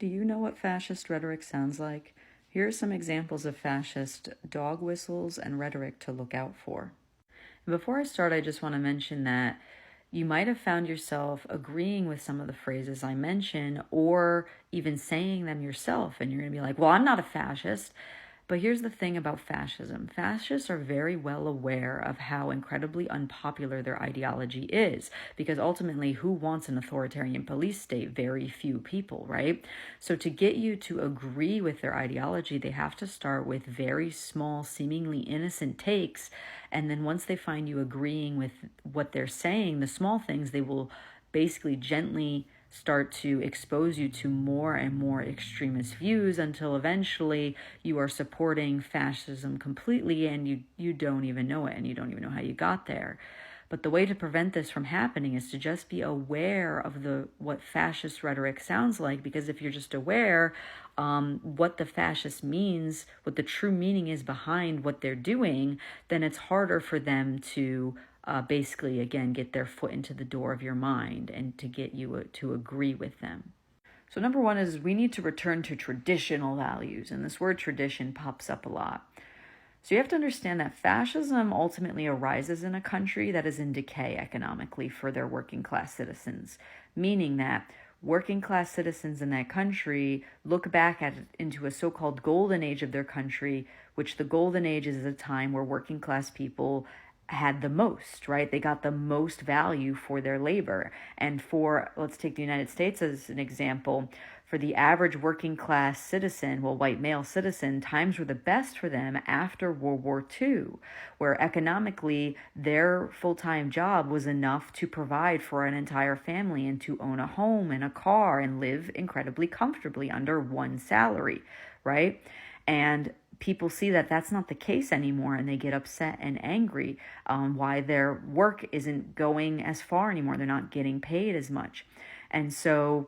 Do you know what fascist rhetoric sounds like? Here are some examples of fascist dog whistles and rhetoric to look out for. And before I start, I just want to mention that you might have found yourself agreeing with some of the phrases I mention or even saying them yourself. And you're going to be like, well, I'm not a fascist. But here's the thing about fascism. Fascists are very well aware of how incredibly unpopular their ideology is, because ultimately, who wants an authoritarian police state? Very few people, right? So to get you to agree with their ideology, they have to start with very small, seemingly innocent takes. And then once they find you agreeing with what they're saying, the small things, they will basically gently start to expose you to more and more extremist views until eventually you are supporting fascism completely and you don't even know it and you don't even know how you got there. But the way to prevent this from happening is to just be aware of what fascist rhetoric sounds like, because if you're just aware what the fascist means, what the true meaning is behind what they're doing, then it's harder for them to basically, again, get their foot into the door of your mind and to get you to agree with them. So number one is we need to return to traditional values. And this word tradition pops up a lot. So you have to understand that fascism ultimately arises in a country that is in decay economically for their working class citizens, meaning that working class citizens in that country look back into a so-called golden age of their country, which the golden age is a time where working class people had the most, right? They got the most value for their labor. And let's take the United States as an example. For the average working class citizen, white male citizen, times were the best for them after World War II, where economically their full-time job was enough to provide for an entire family and to own a home and a car and live incredibly comfortably under one salary, right? And people see that that's not the case anymore, and they get upset and angry why their work isn't going as far anymore. They're not getting paid as much. And so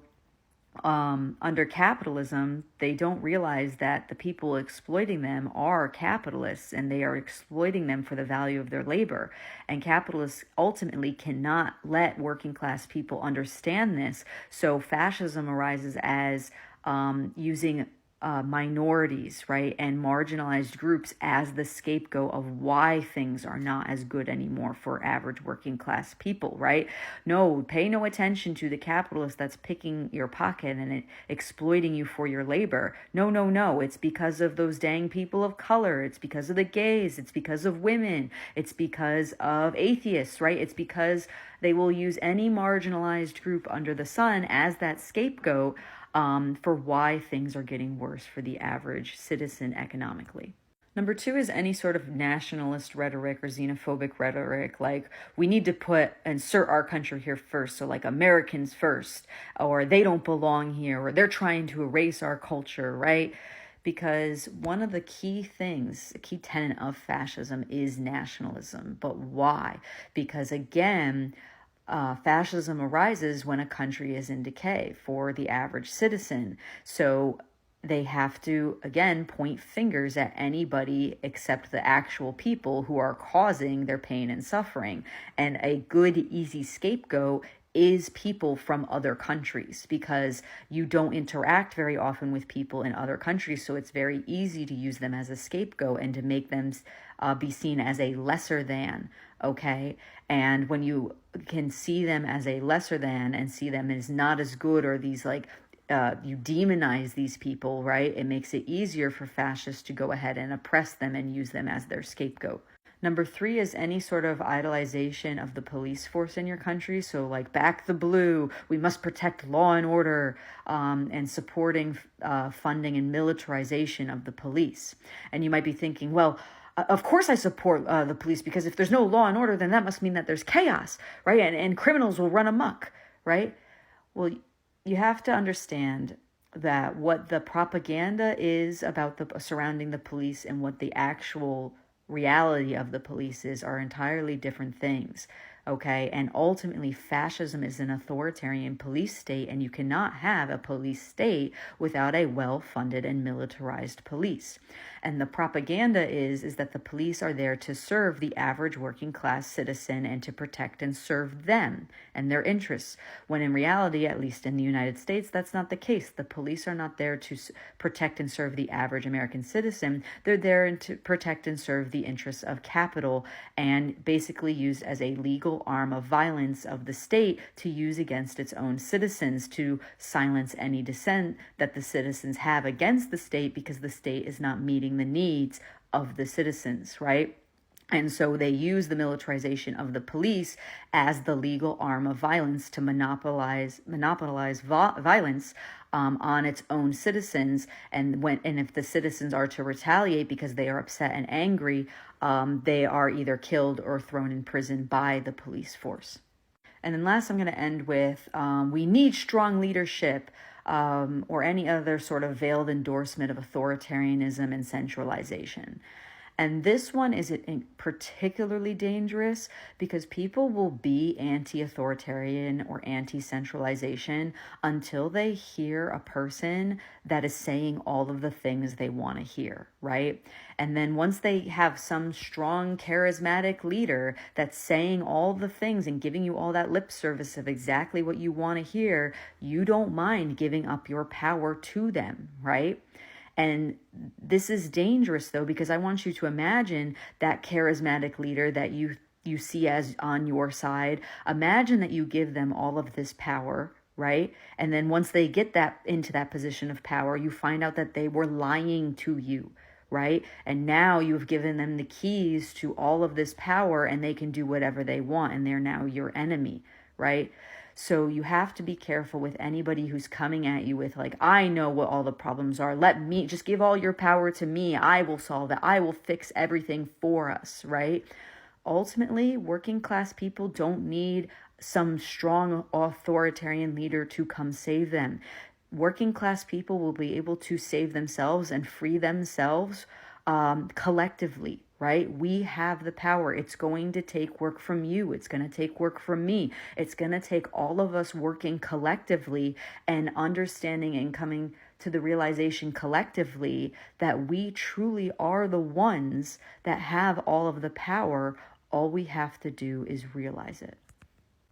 under capitalism, they don't realize that the people exploiting them are capitalists and they are exploiting them for the value of their labor. And capitalists ultimately cannot let working class people understand this. So fascism arises as using minorities, right, and marginalized groups as the scapegoat of why things are not as good anymore for average working class people, right? No, pay no attention to the capitalist that's picking your pocket and exploiting you for your labor. No. It's because of those dang people of color. It's because of the gays. It's because of women. It's because of atheists, right? It's because they will use any marginalized group under the sun as that scapegoat for why things are getting worse for the average citizen economically. Number two is any sort of nationalist rhetoric or xenophobic rhetoric, like we need to insert our country here first, so like Americans first, or they don't belong here, or they're trying to erase our culture, right? Because one of the key things, a key tenet of fascism is nationalism. But why? Because again, fascism arises when a country is in decay for the average citizen. So they have to, again, point fingers at anybody except the actual people who are causing their pain and suffering. And a good, easy scapegoat is people from other countries, because you don't interact very often with people in other countries. So it's very easy to use them as a scapegoat and to make them be seen as a lesser than, okay? And when you can see them as a lesser than and see them as not as good, or these you demonize these people, right? It makes it easier for fascists to go ahead and oppress them and use them as their scapegoat. Number three is any sort of idolization of the police force in your country. So like back the blue, we must protect law and order, and supporting funding and militarization of the police. And you might be thinking, well, of course I support the police, because if there's no law and order, then that must mean that there's chaos, right? And criminals will run amok, right? Well, you have to understand that what the propaganda is about surrounding the police and what the actual reality of the police are entirely different things. Okay. And ultimately, fascism is an authoritarian police state, and you cannot have a police state without a well-funded and militarized police. And the propaganda is that the police are there to serve the average working class citizen and to protect and serve them and their interests. When in reality, at least in the United States, that's not the case. The police are not there to protect and serve the average American citizen. They're there to protect and serve the interests of capital, and basically used as a legal arm of violence of the state to use against its own citizens, to silence any dissent that the citizens have against the state because the state is not meeting the needs of the citizens, right? And so they use the militarization of the police as the legal arm of violence to monopolize violence on its own citizens. And if the citizens are to retaliate because they are upset and angry, they are either killed or thrown in prison by the police force. And then last, I'm going to end with we need strong leadership. Or any other sort of veiled endorsement of authoritarianism and centralization. And this one is particularly dangerous because people will be anti-authoritarian or anti-centralization until they hear a person that is saying all of the things they want to hear, right? And then once they have some strong, charismatic leader that's saying all the things and giving you all that lip service of exactly what you want to hear, you don't mind giving up your power to them, right? And this is dangerous, though, because I want you to imagine that charismatic leader that you see as on your side. Imagine that you give them all of this power, right? And then once they get that into that position of power, you find out that they were lying to you, right? And now you've given them the keys to all of this power, and they can do whatever they want, and they're now your enemy, right? So you have to be careful with anybody who's coming at you with like, I know what all the problems are. Let me just give all your power to me. I will solve it. I will fix everything for us, right? Ultimately, working class people don't need some strong authoritarian leader to come save them. Working class people will be able to save themselves and free themselves collectively, right? We have the power. It's going to take work from you. It's going to take work from me. It's going to take all of us working collectively and understanding and coming to the realization collectively that we truly are the ones that have all of the power. All we have to do is realize it.